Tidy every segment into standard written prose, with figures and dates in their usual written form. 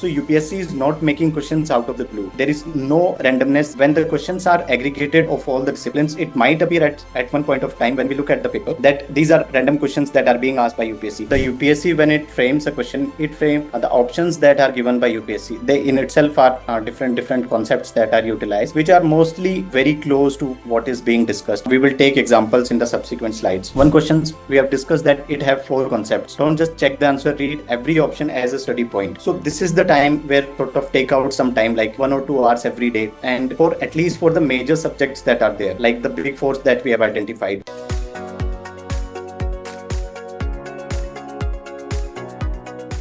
So UPSC is not making questions out of the blue. There is no randomness. When the questions are aggregated of all the disciplines, it might appear at one point of time when we look at the paper that these are random questions that are being asked by UPSC. The UPSC, when it frames a question, it frames the options that are given by UPSC. They in itself are different concepts that are utilized, which are mostly very close to what is being discussed. We will take examples in the subsequent slides. One question we have discussed that it have 4 concepts. Don't just check the answer, read every option as a study point. So this is the time where sort of take out some time, like 1 or 2 hours every day, and for at least for the major subjects that are there, like the big 4 that we have identified.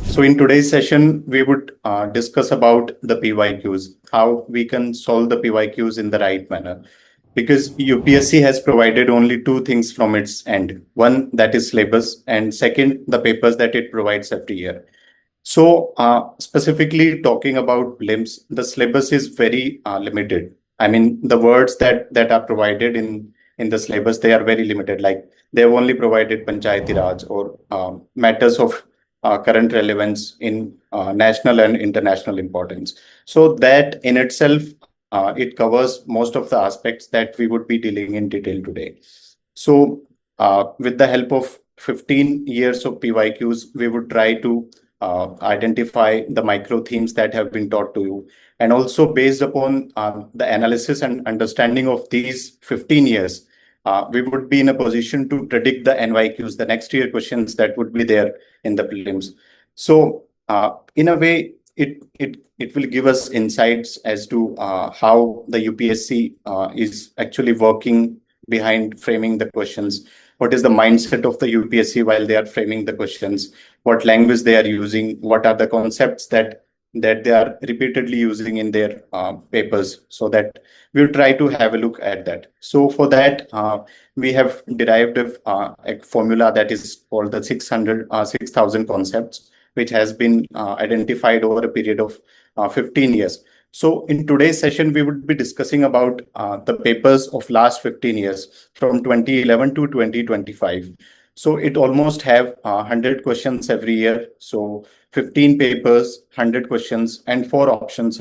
So in today's session, we would discuss about the PYQs, how we can solve the PYQs in the right manner. Because UPSC has provided only 2 things from its end. One, that is syllabus, and second, the papers that it provides every year. So specifically talking about prelims, the syllabus is very limited. I mean, the words that are provided in the syllabus, they are very limited. Like they have only provided Panchayati Raj or matters of current relevance in national and international importance. So that in itself, it covers most of the aspects that we would be dealing in detail today. So with the help of 15 years of PYQs, we would try to identify the micro themes that have been taught to you. And also based upon the analysis and understanding of these 15 years, we would be in a position to predict the NYQs, the next year questions that would be there in the prelims. So in a way, it will give us insights as to how the UPSC is actually working behind framing the questions. What is the mindset of the UPSC while they are framing the questions? What language they are using? What are the concepts that they are repeatedly using in their papers? So that we'll try to have a look at that. So for that, we have derived a formula that is called the 6,000 concepts, which has been identified over a period of 15 years. So in today's session, we would be discussing about the papers of last 15 years from 2011 to 2025. So it almost have 100 questions every year. So 15 papers, 100 questions, and 4 options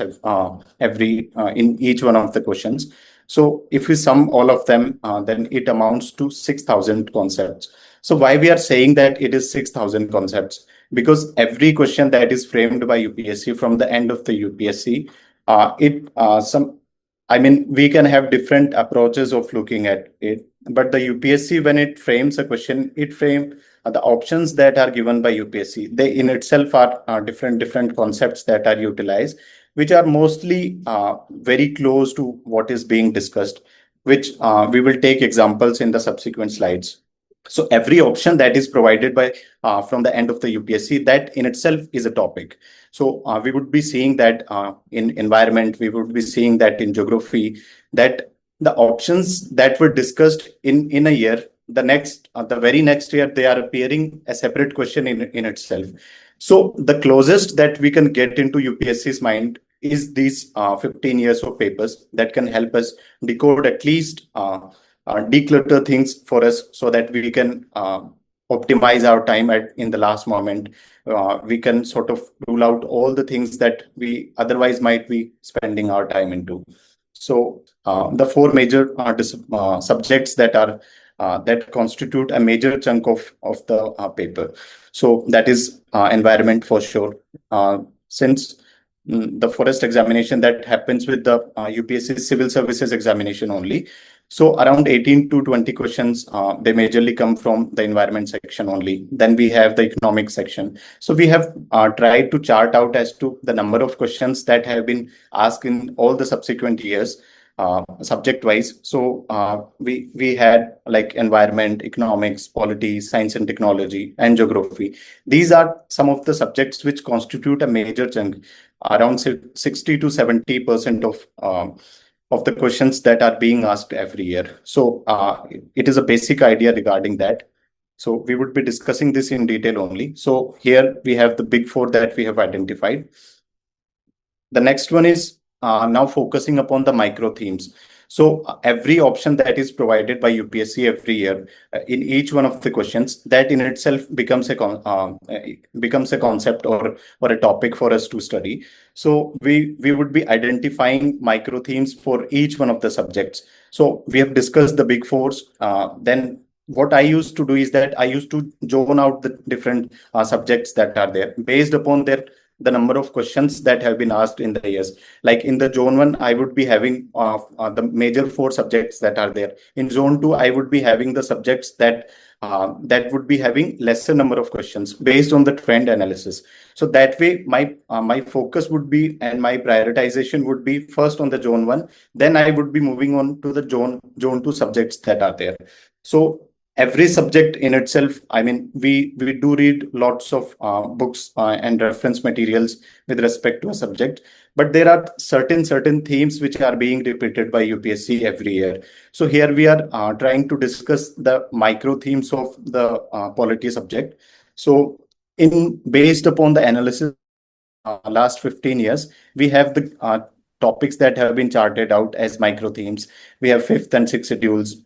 every in each one of the questions. So if we sum all of them, then it amounts to 6,000 concepts. So why we are saying that it is 6,000 concepts? Because every question that is framed by UPSC from the end of the UPSC, we can have different approaches of looking at it. But the UPSC, when it frames a question, it frames the options that are given by UPSC. They in itself are different concepts that are utilized, which are mostly very close to what is being discussed, which we will take examples in the subsequent slides. So every option that is provided by from the end of the UPSC, that in itself is a topic. So we would be seeing that in environment, we would be seeing that in geography, that the options that were discussed in a year, the very next year, they are appearing a separate question in itself. So the closest that we can get into UPSC's mind is these 15 years of papers that can help us decode at least declutter things for us so that we can optimize our time in the last moment. We can sort of rule out all the things that we otherwise might be spending our time into. So the 4 major subjects that constitute a major chunk of the paper. So that is environment for sure. Since the forest examination that happens with the UPSC civil services examination only. So around 18 to 20 questions, they majorly come from the environment section only. Then we have the economic section. So we have tried to chart out as to the number of questions that have been asked in all the subsequent years, subject wise. So we had like environment, economics, polity, science and technology, and geography. These are some of the subjects which constitute a major chunk, around 60 to 70% of the questions that are being asked every year. So it is a basic idea regarding that. So we would be discussing this in detail only. So here we have the big 4 that we have identified. The next one is now focusing upon the micro themes. So every option that is provided by UPSC every year in each one of the questions, that in itself becomes a concept or a topic for us to study. So we would be identifying micro themes for each one of the subjects. So we have discussed the big fours. Then what I used to do is that I used to zone out the different subjects that are there based upon the number of questions that have been asked in the years. Like in the zone one, I would be having the major four subjects that are there. In zone two, I would be having the subjects that would be having lesser number of questions based on the trend analysis. So that way, my focus would be and my prioritization would be first on the zone one. Then I would be moving on to the zone two subjects that are there. So every subject in itself, I mean, we do read lots of books and reference materials with respect to a subject, but there are certain themes which are being repeated by UPSC every year. So here we are trying to discuss the micro themes of the polity subject. So in based upon the analysis last 15 years, we have the topics that have been charted out as micro themes. We have fifth and sixth schedules,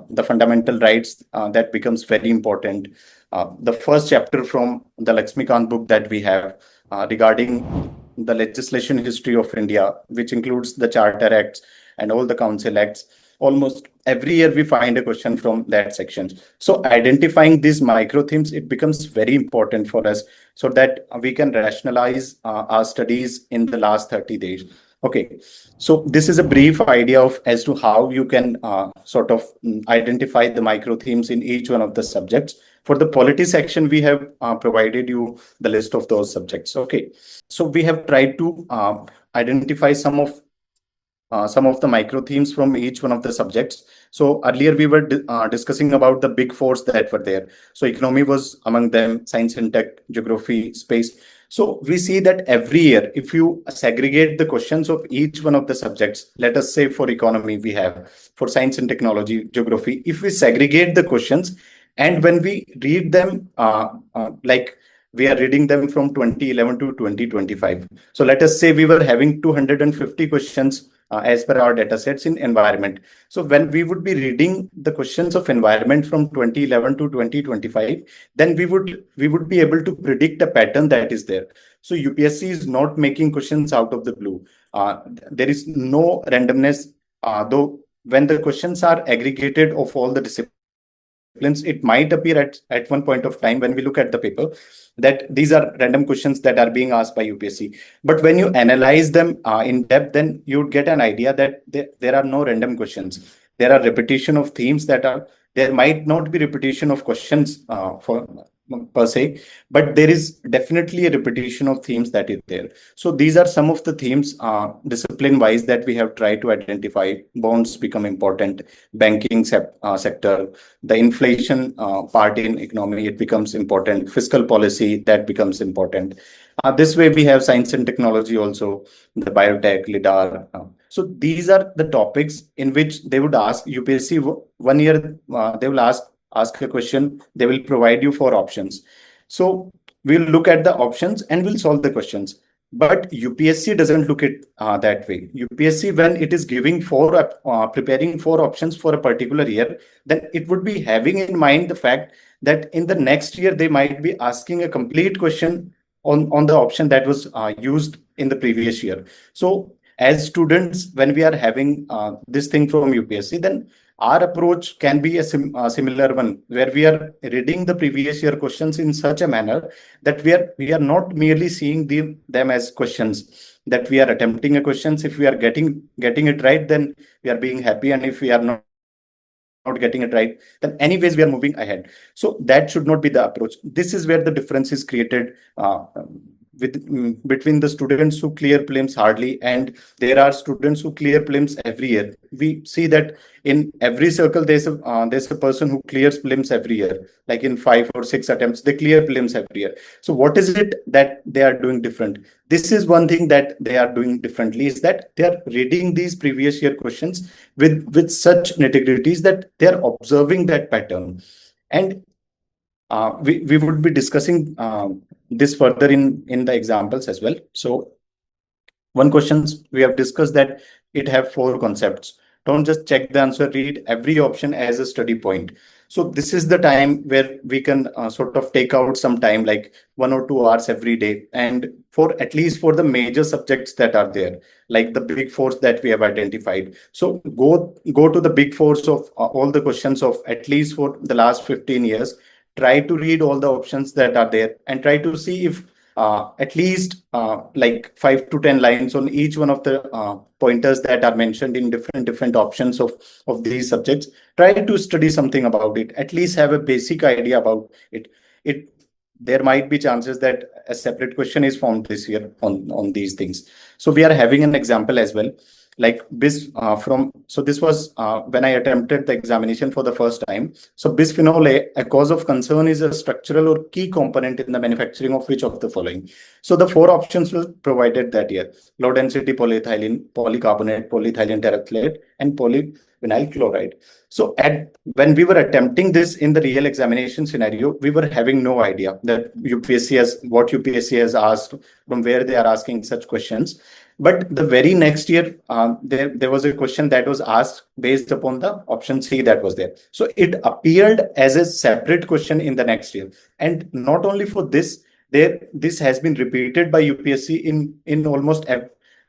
the fundamental rights that becomes very important. The first chapter from the Lakshmikant book that we have regarding the legislation history of India, which includes the Charter Acts and all the Council Acts. Almost every year we find a question from that section. So identifying these micro themes, it becomes very important for us so that we can rationalize our studies in the last 30 days. Okay, so this is a brief idea of as to how you can sort of identify the micro themes in each one of the subjects. For the polity section, we have provided you the list of those subjects. Okay, so we have tried to identify some of the micro themes from each one of the subjects. So earlier we were discussing about the big fours that were there. So economy was among them, science and tech, geography, space. So we see that every year, if you segregate the questions of each one of the subjects, let us say for economy we have, for science and technology, geography, if we segregate the questions and when we read them, like we are reading them from 2011 to 2025. So let us say we were having 250 questions as per our data sets in environment. So when we would be reading the questions of environment from 2011 to 2025, then we would be able to predict a pattern that is there. So UPSC is not making questions out of the blue. There is no randomness, though when the questions are aggregated of all the disciplines, it might appear at one point of time when we look at the paper that these are random questions that are being asked by UPSC. But when you analyze them in depth, then you would get an idea that there are no random questions. There are repetition of themes there might not be repetition of questions for per se, but there is definitely a repetition of themes that is there. So these are some of the themes discipline wise that we have tried to identify. Bonds become important, banking sector, the inflation part in economy, it becomes important, fiscal policy, that becomes important. This way we have science and technology also, the biotech, lidar. So these are the topics in which they would ask UPSC 1 year, they will ask a question, they will provide you 4 options. So we'll look at the options and we'll solve the questions. But UPSC doesn't look at that way. UPSC, when it is giving preparing 4 options for a particular year, then it would be having in mind the fact that in the next year they might be asking a complete question on the option that was used in the previous year. So as students, when we are having this thing from UPSC, then our approach can be a similar one, where we are reading the previous year questions in such a manner that we are not merely seeing them as questions, that we are attempting a questions. If we are getting it right, then we are being happy, and if we are not getting it right, then anyways we are moving ahead. So that should not be the approach. This is where the difference is created between the students who clear prelims hardly and there are students who clear prelims every year. We see that in every circle there's a person who clears prelims every year, like in 5 or 6 attempts they clear prelims every year. So what is it that they are doing different? This is one thing that they are doing differently, is that they are reading these previous year questions with such nitty-gritties that they are observing that pattern. And we would be discussing this further in the examples as well. So one questions we have discussed that it have 4 concepts: Don't just check the answer, read every option as a study point. So this is the time where we can sort of take out some time, like 1 or 2 hours every day, and for at least for the major subjects that are there, like the big fours that we have identified. So go to the big fours of all the questions of at least for the last 15 years. Try to read all the options that are there and try to see if at least like 5 to 10 lines on each one of the pointers that are mentioned in different options of these subjects. Try to study something about it. At least have a basic idea about it. It There might be chances that a separate question is formed this year on these things. So we are having an example as well. Like this so this was when I attempted the examination for the first time. So bisphenol A, a cause of concern, is a structural or key component in the manufacturing of which of the following? So the four options were provided that year: low density polyethylene, polycarbonate, polyethylene terephthalate, and polyvinyl chloride. So when we were attempting this in the real examination scenario, we were having no idea that what UPSC has asked, from where they are asking such questions. But the very next year, there was a question that was asked based upon the option C that was there. So it appeared as a separate question in the next year. And not only for this, this has been repeated by UPSC in almost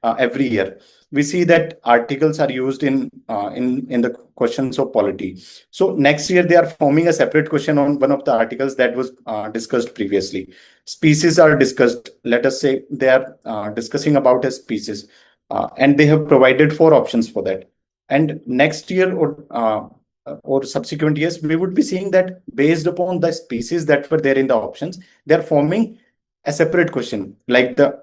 every year. We see that articles are used in the questions of polity. So next year they are forming a separate question on one of the articles that was discussed previously. Species are discussed. Let us say they are discussing about a species, and they have provided four options for that. And next year or subsequent years, we would be seeing that based upon the species that were there in the options, they are forming a separate question, like the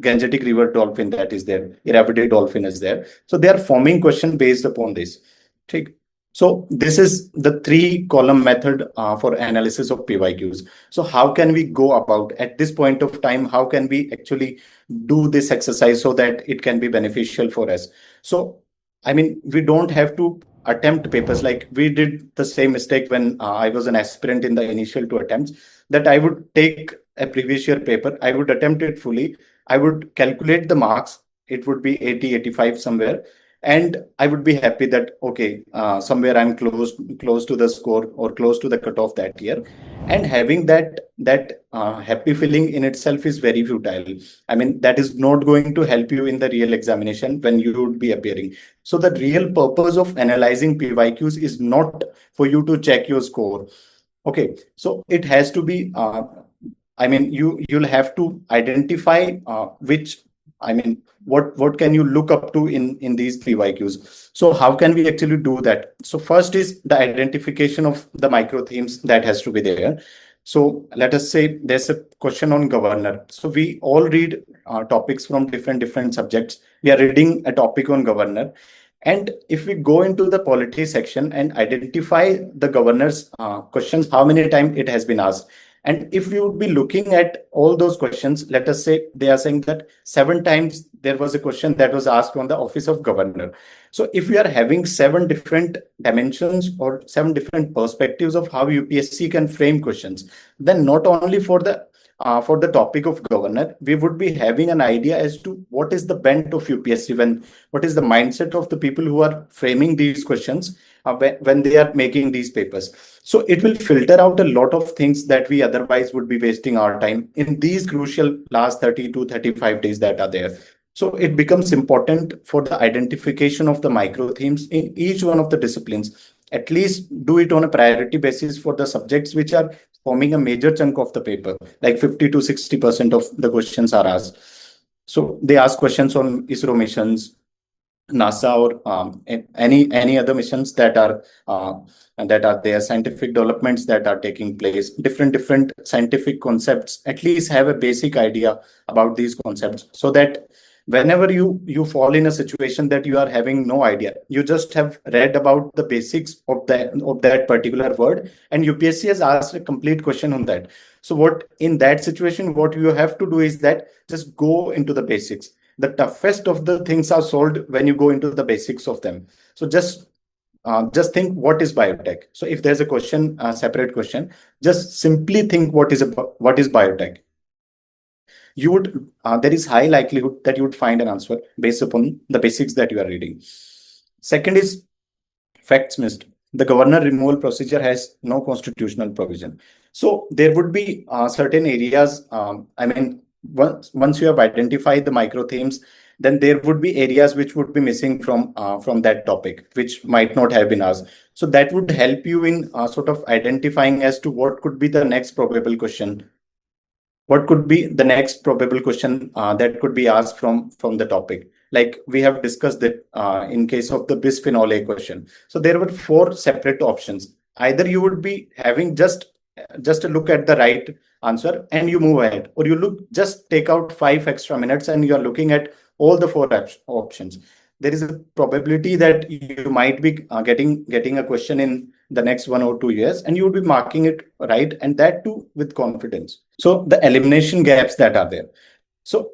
Gangetic river dolphin that is there, Irrawaddy dolphin is there. So they are forming question based upon this. Okay. So this is the 3-column method for analysis of PYQs. So how can we go about at this point of time? How can we actually do this exercise so that it can be beneficial for us? So, I mean, we don't have to attempt papers. Like we did the same mistake when I was an aspirant in the initial 2 attempts, that I would take a previous year paper, I would attempt it fully, I would calculate the marks, it would be 80, 85 somewhere, and I would be happy that, okay, somewhere I'm close to the score or close to the cutoff that year. And having that happy feeling in itself is very futile. I mean, that is not going to help you in the real examination when you would be appearing. So the real purpose of analyzing PYQs is not for you to check your score. Okay, so it has to be I mean, you'll have to identify what can you look up to in these PYQs. So how can we actually do that? So first is the identification of the microthemes that has to be there. So let us say there's a question on governor. So we all read topics from different subjects. We are reading a topic on governor. And if we go into the polity section and identify the governor's questions, how many times it has been asked. And if we would be looking at all those questions, let us say they are saying that 7 times there was a question that was asked on the office of governor. So if we are having 7 different dimensions or 7 different perspectives of how UPSC can frame questions, then not only for the topic of governor, we would be having an idea as to what is the bent of UPSC, what is the mindset of the people who are framing these questions when they are making these papers. So it will filter out a lot of things that we otherwise would be wasting our time in these crucial last 30 to 35 days that are there. So it becomes important for the identification of the micro themes in each one of the disciplines. At least do it on a priority basis for the subjects which are forming a major chunk of the paper, like 50 to 60% of the questions are asked. So they ask questions on ISRO missions, NASA, or any other missions that are there, scientific developments that are taking place, different scientific concepts. At least have a basic idea about these concepts, so that whenever you fall in a situation that you are having no idea, you just have read about the basics of that particular word, and UPSC has asked a complete question on that. So what in that situation, what you have to do is that just go into the basics. The toughest of the things are solved when you go into the basics of them. So just think, what is biotech? So if there's a question, a separate question, just simply think what is biotech. You would there is high likelihood that you would find an answer based upon the basics that you are reading. Second is facts missed. The governor removal procedure has no constitutional provision. So there would be certain areas. Once you have identified the micro themes, then there would be areas which would be missing from that topic, which might not have been asked. So that would help you in sort of identifying as to what could be the next probable question. What could be the next probable question that could be asked from the topic? Like we have discussed that in case of the bisphenol A question. So there were four separate options. Either you would be having just a look at the right answer and you move ahead, or you just take out 5 extra minutes and you are looking at all the four options. There is a probability that you might be getting a question in the next 1 or 2 years, and you would be marking it right, and that too with confidence. So the elimination gaps that are there. So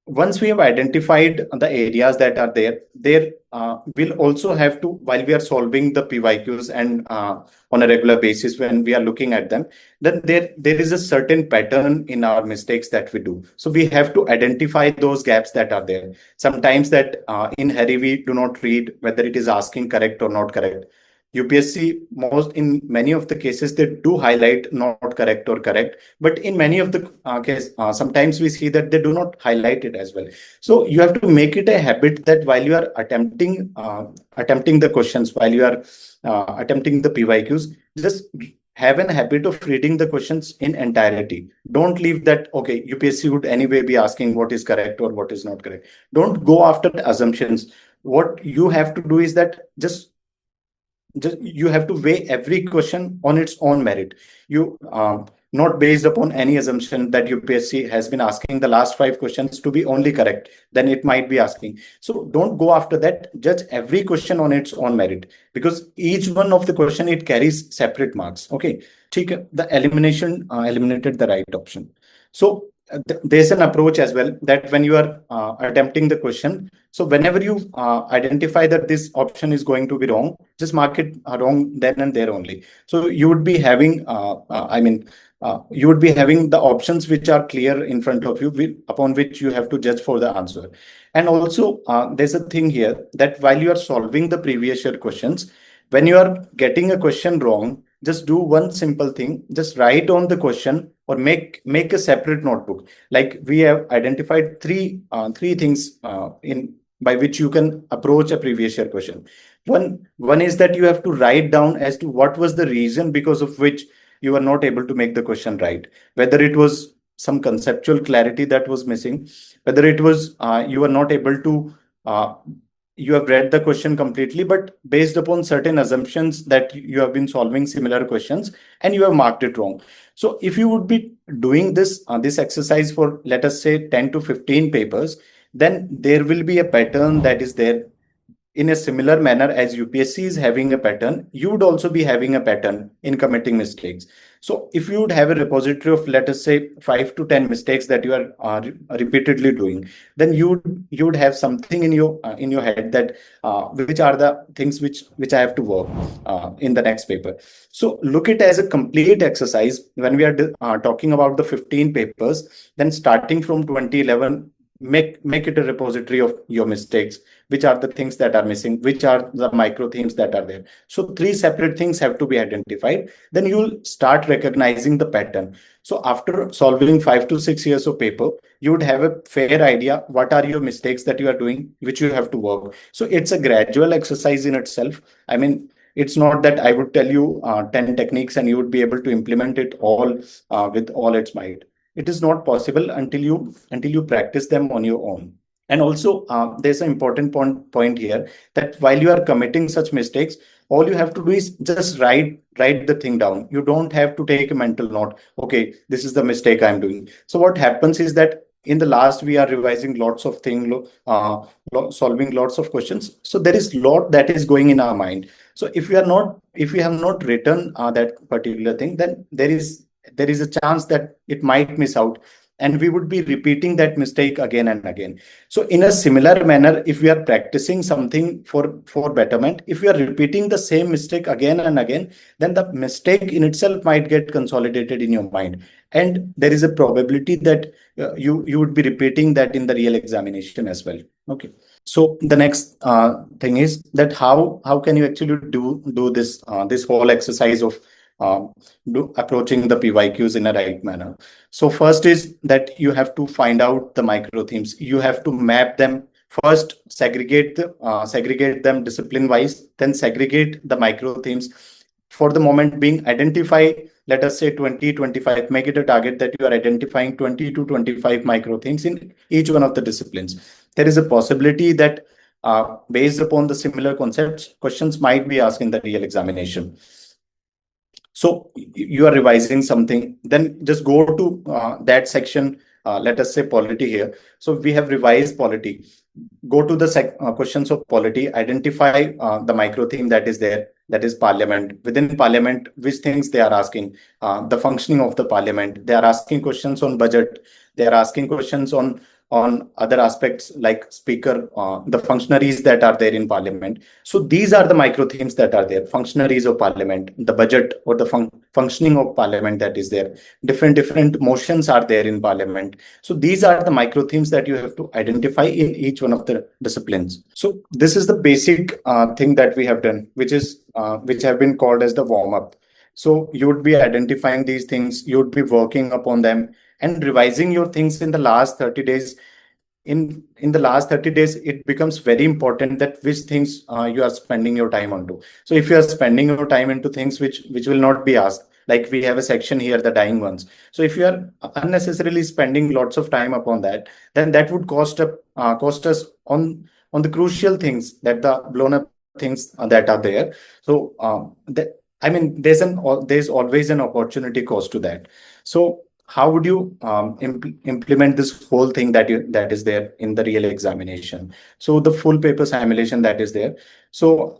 once we have identified the areas that are there we'll also have to, while we are solving the PYQs and on a regular basis when we are looking at them, then there is a certain pattern in our mistakes that we do. So we have to identify those gaps that are there. Sometimes that in hurry we do not read whether it is asking correct or not correct. UPSC, most in many of the cases, they do highlight not correct or correct, but in many of the cases, sometimes we see that they do not highlight it as well. So you have to make it a habit that while you are attempting the questions, while you are attempting the PYQs, just have an habit of reading the questions in entirety. Don't leave that, okay, UPSC would anyway be asking what is correct or what is not correct. Don't go after the assumptions. What you have to do is that just you have to weigh every question on its own merit. You not based upon any assumption that UPSC has been asking the last 5 questions to be only correct, then it might be asking. So don't go after that. Judge every question on its own merit, because each one of the question, it carries separate marks. Okay, the elimination eliminated the right option. So there's an approach as well that when you are attempting the question, so whenever you identify that this option is going to be wrong, just mark it wrong then and there only. So you would be having you would be having the options which are clear in front of you, upon which you have to judge for the answer. And also there's a thing here that while you are solving the previous year questions, when you are getting a question wrong, just do one simple thing. Just write on the question or make a separate notebook. Like we have identified three things in by which you can approach a previous year question. One is that you have to write down as to what was the reason because of which you were not able to make the question right. Whether it was some conceptual clarity that was missing, whether it was you were not able to you have read the question completely, but based upon certain assumptions that you have been solving similar questions and you have marked it wrong. So if you would be doing this exercise for, let us say, 10 to 15 papers, then there will be a pattern that is there. In a similar manner as UPSC is having a pattern, you would also be having a pattern in committing mistakes. So if you would have a repository of, let us say, 5 to 10 mistakes that you are repeatedly doing, then you would have something in your head that which are the things which I have to work in the next paper. So look it as a complete exercise. When we are talking about the 15 papers, then starting from 2011, make it a repository of your mistakes. Which are the things that are missing, which are the micro themes that are there. So 3 separate things have to be identified. Then you'll start recognizing the pattern. So after solving 5 to 6 years of paper, you would have a fair idea what are your mistakes that you are doing, which you have to work. So it's a gradual exercise in itself. I mean, it's not that I would tell you 10 techniques and you would be able to implement it all with all its might. It is not possible until you practice them on your own. And also, there's an important point here that while you are committing such mistakes, all you have to do is just write the thing down. You don't have to take a mental note. Okay, this is the mistake I'm doing. So what happens is that in the last, we are revising lots of things, solving lots of questions. So there is lot that is going in our mind. So if we have not written that particular thing, then there is a chance that it might miss out, and we would be repeating that mistake again and again. So in a similar manner, if we are practicing something for betterment, if we are repeating the same mistake again and again, then the mistake in itself might get consolidated in your mind, and there is a probability that you would be repeating that in the real examination as well. Okay. So the next thing is that how can you actually do this this whole exercise of uh, approaching the PYQs in a right manner. So first is that you have to find out the micro themes. You have to map them first, segregate them discipline wise, then segregate the micro themes. For the moment being, identify, let us say 20-25, make it a target that you are identifying 20 to 25 micro themes in each one of the disciplines. There is a possibility that based upon the similar concepts, questions might be asked in the real examination. So you are revising something, then just go to that section, let us say polity here. So we have revised polity. Go to the questions of polity, identify the micro theme that is there, that is parliament. Within parliament, which things they are asking, the functioning of the parliament. They are asking questions on budget. They are asking questions on other aspects like speaker, the functionaries that are there in parliament. So these are the micro themes that are there: functionaries of parliament, the budget or the functioning of parliament that is there. Different motions are there in parliament. So these are the micro themes that you have to identify in each one of the disciplines. So this is the basic thing that we have done, which have been called as the warm up. So you would be identifying these things, you would be working upon them and revising your things in the last 30 days. In the last 30 days, it becomes very important that which things you are spending your time onto. So if you are spending your time into things which will not be asked, like we have a section here, the dying ones. So if you are unnecessarily spending lots of time upon that, then that would cost us on the crucial things, that the blown up things that are there. So I mean, there's always an opportunity cost to that. So how would you implement this whole thing that is there in the real examination? So the full paper simulation that is there. So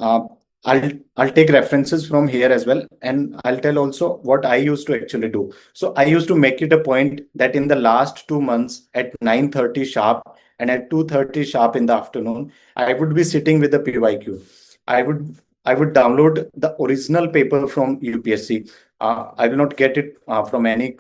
I'll take references from here as well, and I'll tell also what I used to actually do. So I used to make it a point that in the last 2 months at 9:30 sharp and at 2:30 sharp in the afternoon, I would be sitting with the PYQ. I would I would download the original paper from UPSC. I will not get it from any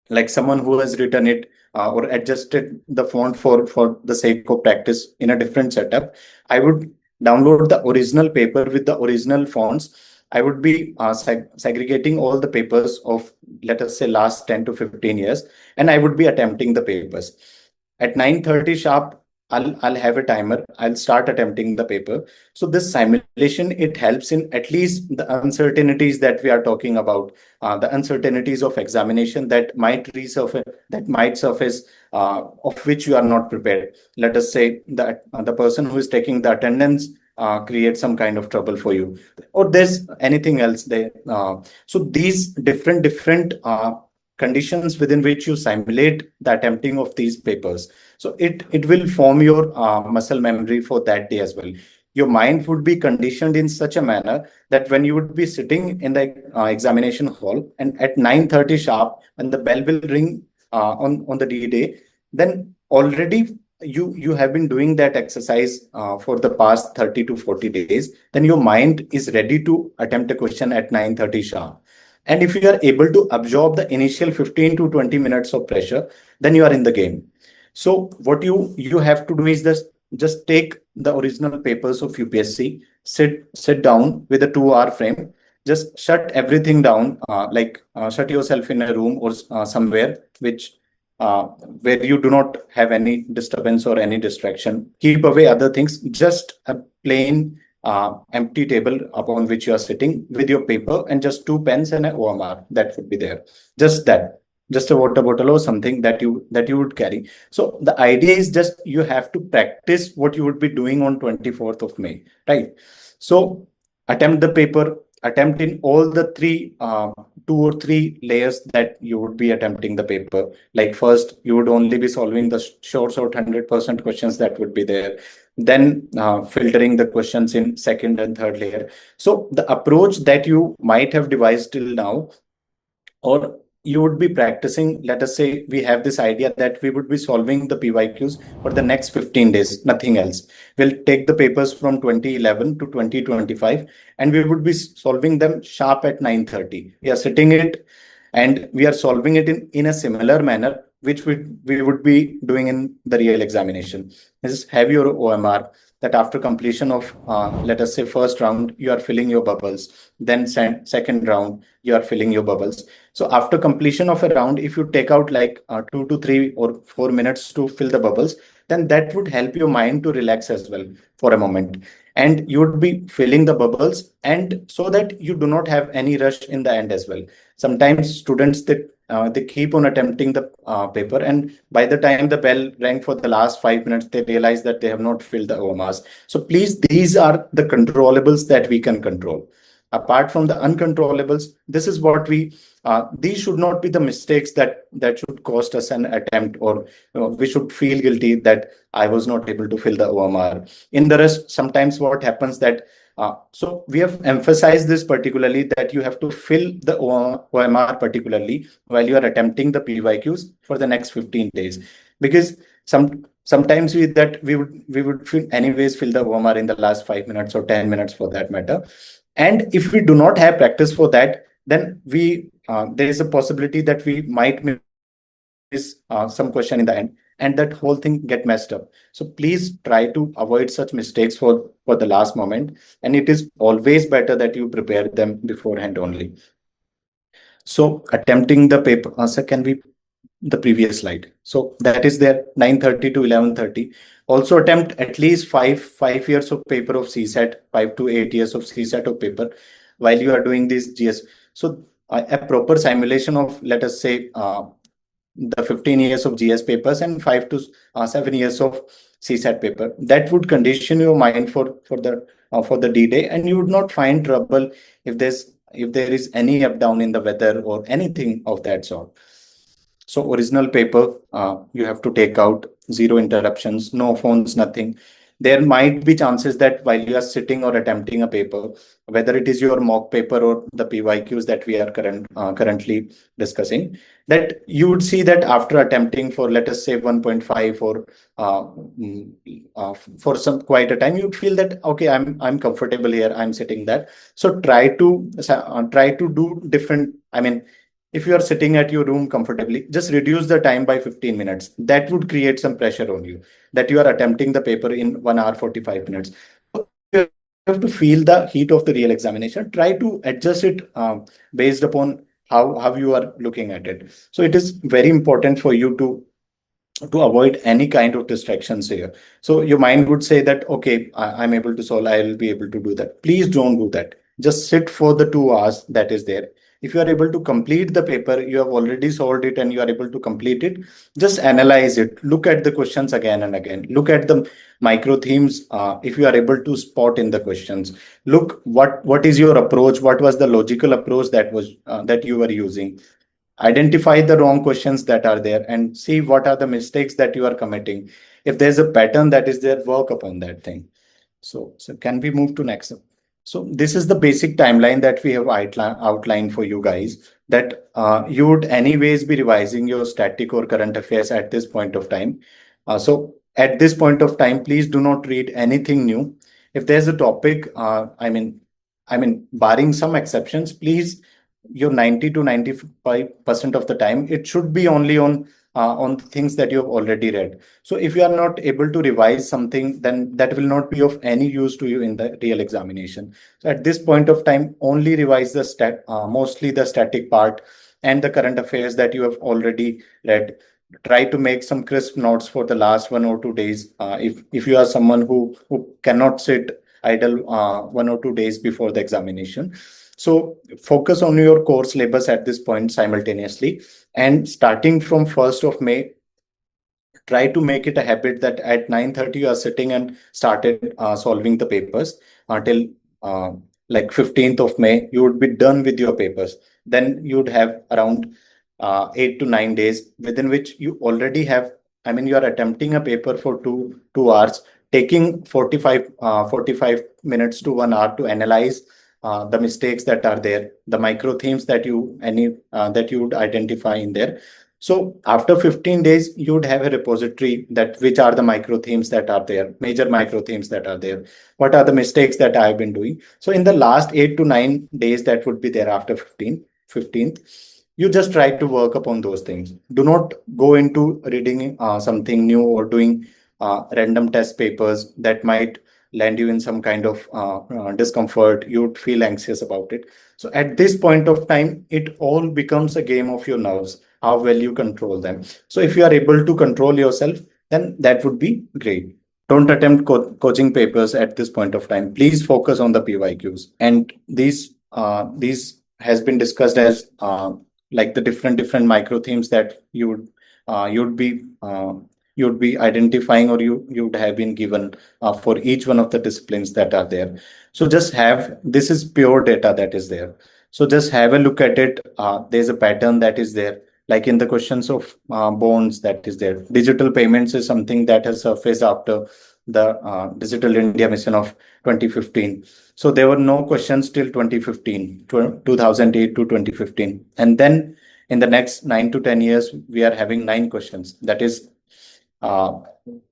like someone who has written it or adjusted the font for the sake of practice in a different setup. I would download the original paper with the original fonts. I would be segregating all the papers of, let us say, last 10 to 15 years, and I would be attempting the papers at 9:30 sharp. I'll have a timer. I'll start attempting the paper. So this simulation, it helps in at least the uncertainties that we are talking about, the uncertainties of examination that might surface, of which you are not prepared. Let us say that the person who is taking the attendance create some kind of trouble for you, or there's anything else there. So these different conditions within which you simulate the attempting of these papers. So it will form your muscle memory for that day as well. Your mind would be conditioned in such a manner that when you would be sitting in the examination hall and at 9:30 sharp, when the bell will ring on the D day, then already you have been doing that exercise for the past 30 to 40 days, then your mind is ready to attempt a question at 9:30 sharp. And if you are able to absorb the initial 15 to 20 minutes of pressure, then you are in the game. So what you have to do is just take the original papers of UPSC, sit down with a 2 hour frame, just shut everything down, shut yourself in a room or somewhere where you do not have any disturbance or any distraction. Keep away other things, just a plain empty table upon which you are sitting with your paper and just two pens and an OMR that would be there. Just that, just a water bottle or something that you would carry. So the idea is just you have to practice what you would be doing on 24th of May, right? So attempt the paper, attempt in all the three, 2 or 3 layers that you would be attempting the paper. Like first, you would only be solving the short 100% questions that would be there, then filtering the questions in second and third layer. So the approach that you might have devised till now, or you would be practicing, let us say we have this idea that we would be solving the PYQs for the next 15 days, nothing else. We'll take the papers from 2011 to 2025 and we would be solving them sharp at 9:30. We are sitting it and we are solving it in a similar manner which we would be doing in the real examination, is have your OMR that after completion of, let us say, first round, you are filling your bubbles. Then second round, you are filling your bubbles. So after completion of a round, if you take out like 2 to 3 or 4 minutes to fill the bubbles, then that would help your mind to relax as well for a moment. And you would be filling the bubbles, and so that you do not have any rush in the end as well. Sometimes students that they keep on attempting the paper, and by the time the bell rang for the last 5 minutes, they realize that they have not filled the OMRs. So please, these are the controllables that we can control. Apart from the uncontrollables, this is what these should not be the mistakes that should cost us an attempt, or we should feel guilty that I was not able to fill the OMR. In the rest, sometimes what happens that so we have emphasized this particularly, that you have to fill the OMR particularly while you are attempting the PYQs for the next 15 days, because sometimes we would anyways fill the OMR in the last 5 minutes or 10 minutes for that matter. And if we do not have practice for that, then there is a possibility that we might miss some question in the end, and that whole thing get messed up. So please try to avoid such mistakes for the last moment, and it is always better that you prepare them beforehand only. So attempting the paper, sir, can we the previous slide? So that is there 9:30 to 11:30. Also attempt at least five years of paper of CSAT, 5 to 8 years of CSAT of paper while you are doing this GS. So a proper simulation of, let us say, the 15 years of GS papers and 5 to 7 years of CSAT paper, that would condition your mind for the D-Day, and you would not find trouble if there is any up down in the weather or anything of that sort. So original paper, you have to take out, zero interruptions, no phones, nothing. There might be chances that while you are sitting or attempting a paper, whether it is your mock paper or the PYQs that we are currently discussing, that you would see that after attempting for, let us say, 1.5 or for some quite a time, you'd feel that, okay, I'm comfortable here, I'm sitting that. So try to do different, I mean, if you are sitting at your room comfortably, just reduce the time by 15 minutes. That would create some pressure on you, that you are attempting the paper in 1 hour 45 minutes. So you have to feel the heat of the real examination. Try to adjust it based upon how you are looking at it. So it is very important for you to avoid any kind of distractions here. So your mind would say that, okay, I'm able to solve, I will be able to do that. Please don't do that. Just sit for the 2 hours that is there. If you are able to complete the paper, you have already solved it and you are able to complete it, just analyze it. Look at the questions again and again. Look at the micro themes. If you are able to spot in the questions, look what is your approach? What was the logical approach that you were using? Identify the wrong questions that are there and see what are the mistakes that you are committing. If there's a pattern that is there, work upon that thing. So can we move to next? So this is the basic timeline that we have outlined for you guys, that you would anyways be revising your static or current affairs at this point of time. So at this point of time, please do not read anything new. If there's a topic, I mean, barring some exceptions, please, your 90 to 95% of the time, it should be only on things that you have already read. So if you are not able to revise something, then that will not be of any use to you in the real examination. So at this point of time, only revise the mostly the static part and the current affairs that you have already read. Try to make some crisp notes for the last 1 or 2 days. If you are someone who cannot sit idle 1 or 2 days before the examination. So focus on your core syllabus at this point simultaneously, and starting from 1st of May, try to make it a habit that at 9:30 you are sitting and started solving the papers until like 15th of May, you would be done with your papers. Then you would have around 8 to 9 days within which you already have, I mean, you are attempting a paper for two hours, taking 45 minutes to 1 hour to analyze the mistakes that are there, the micro themes that you would identify in there. So after 15 days, you would have a repository that which are the micro themes that are there, major micro themes that are there. What are the mistakes that I've been doing? So in the last 8 to 9 days that would be there after 15th, you just try to work upon those things. Do not go into reading something new or doing random test papers that might land you in some kind of discomfort. You'd feel anxious about it. So at this point of time, it all becomes a game of your nerves, how well you control them. So if you are able to control yourself, then that would be great. Don't attempt coaching papers at this point of time. Please focus on the PYQs. And these has been discussed as like the different micro themes that you'd be you'd be identifying, or you'd have been given for each one of the disciplines that are there. So just have, this is pure data that is there. So just have a look at it. There's a pattern that is there. Like in the questions of bonds, that is there. Digital payments is something that has surfaced after the Digital India Mission of 2015. So there were no questions till 2015, 2008 to 2015. And then in the next 9 to 10 years, we are having 9 questions. That is uh,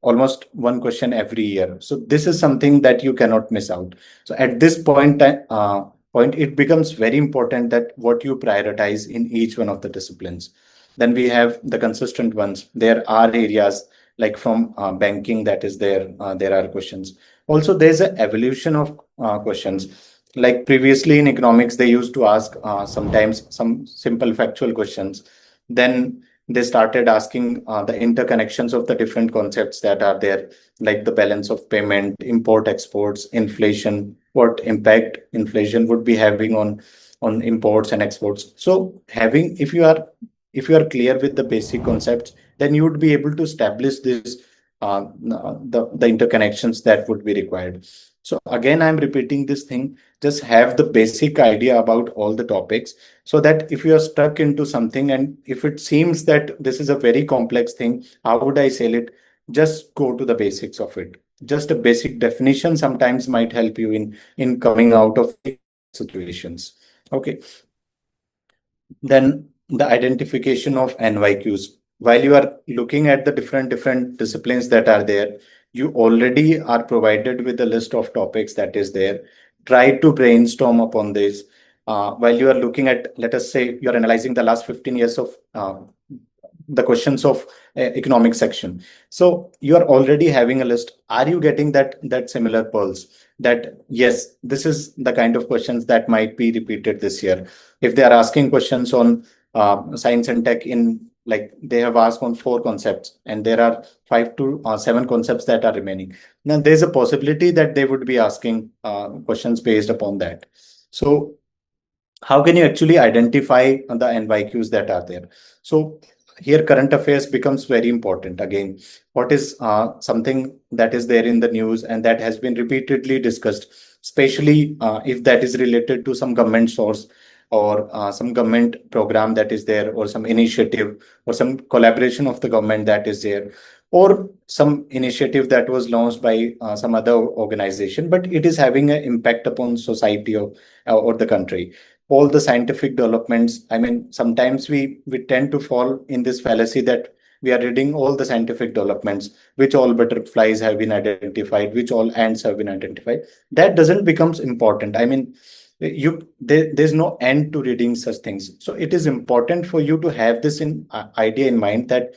almost one question every year. So this is something that you cannot miss out. So at this point, it becomes very important that what you prioritize in each one of the disciplines. Then we have the consistent ones. There are areas like from banking that is there. There are questions. Also, there's an evolution of questions. Like previously in economics, they used to ask sometimes some simple factual questions. Then they started asking the interconnections of the different concepts that are there, like the balance of payment, import exports, inflation, what impact inflation would be having on imports and exports. So having, if you are clear with the basic concepts, then you would be able to establish this the interconnections that would be required. So again, I'm repeating this thing. Just have the basic idea about all the topics, so that if you are stuck into something and if it seems that this is a very complex thing, how would I sell it? Just go to the basics of it. Just a basic definition sometimes might help you in coming out of situations. Okay. Then the identification of NYQs. While you are looking at the different disciplines that are there, you already are provided with a list of topics that is there. Try to brainstorm upon this. While you are looking at, let us say, you're analyzing the last 15 years of the questions of economic section. So you are already having a list. Are you getting that similar pearls? That yes, this is the kind of questions that might be repeated this year. If they are asking questions on science and tech, in like they have asked on 4 concepts and there are 5 to 7 concepts that are remaining, now there's a possibility that they would be asking questions based upon that. So how can you actually identify the NYQs that are there? So here current affairs becomes very important. Again, what is something that is there in the news and that has been repeatedly discussed, especially if that is related to some government source or some government program that is there, or some initiative or some collaboration of the government that is there, or some initiative that was launched by some other organization, but it is having an impact upon society or the country. All the scientific developments, I mean, sometimes we tend to fall in this fallacy that we are reading all the scientific developments, which all butterflies have been identified, which all ants have been identified. That doesn't becomes important. I mean, there's no end to reading such things. So it is important for you to have this in idea in mind, that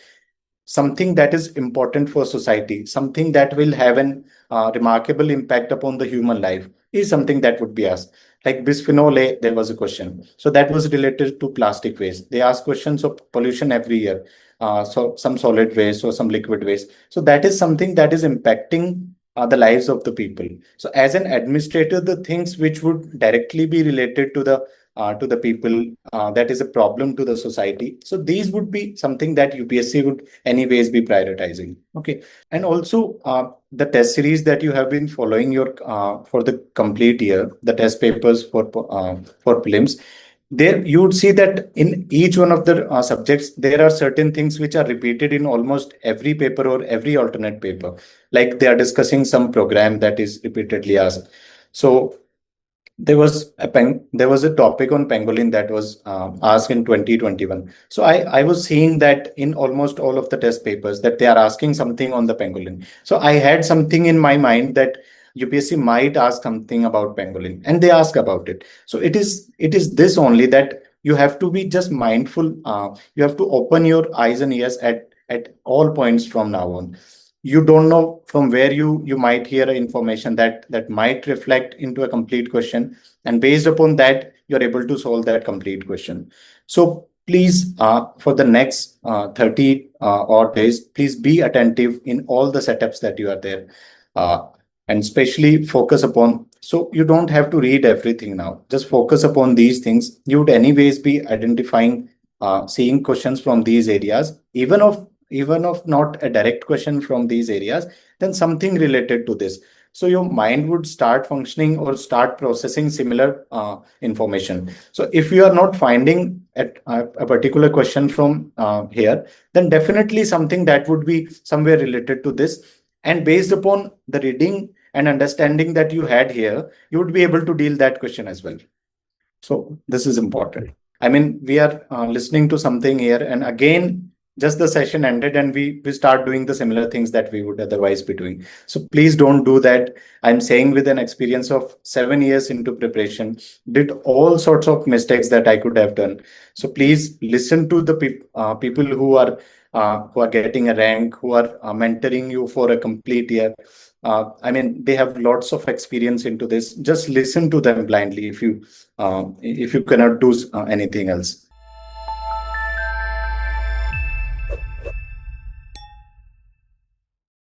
something that is important for society, something that will have an remarkable impact upon the human life, is something that would be asked. Like bisphenol A, there was a question. So that was related to plastic waste. They ask questions of pollution every year. So some solid waste or some liquid waste. So that is something that is impacting the lives of the people. So as an administrator, the things which would directly be related to the people, that is a problem to the society. So these would be something that UPSC would anyways be prioritizing. Okay. And also the test series that you have been following your for the complete year, the test papers for prelims, there you would see that in each one of the subjects, there are certain things which are repeated in almost every paper or every alternate paper. Like they are discussing some program that is repeatedly asked. So there was a topic on pangolin that was asked in 2021. So I was seeing that in almost all of the test papers that they are asking something on the pangolin. So I had something in my mind that UPSC might ask something about pangolin, and they ask about it. So it is this only, that you have to be just mindful. You have to open your eyes and ears at all points from now on. You don't know from where you might hear information that might reflect into a complete question, and based upon that you're able to solve that complete question. So please, for the next 30 odd days, please be attentive in all the setups that you are there, uh, and especially focus upon. So you don't have to read everything now. Just focus upon these things. You would anyways be identifying, seeing questions from these areas, even if not a direct question from these areas, then something related to this. So your mind would start functioning or start processing similar information. So if you are not finding a particular question from here, then definitely something that would be somewhere related to this. And based upon the reading and understanding that you had here, you would be able to deal that question as well. So this is important. I mean, we are listening to something here, and again, just the session ended, and we start doing the similar things that we would otherwise be doing. So please don't do that. I'm saying with an experience of 7 years into preparation, did all sorts of mistakes that I could have done. So please listen to the people who are getting a rank, who are mentoring you for a complete year. I mean, they have lots of experience into this. Just listen to them blindly if you cannot do anything else.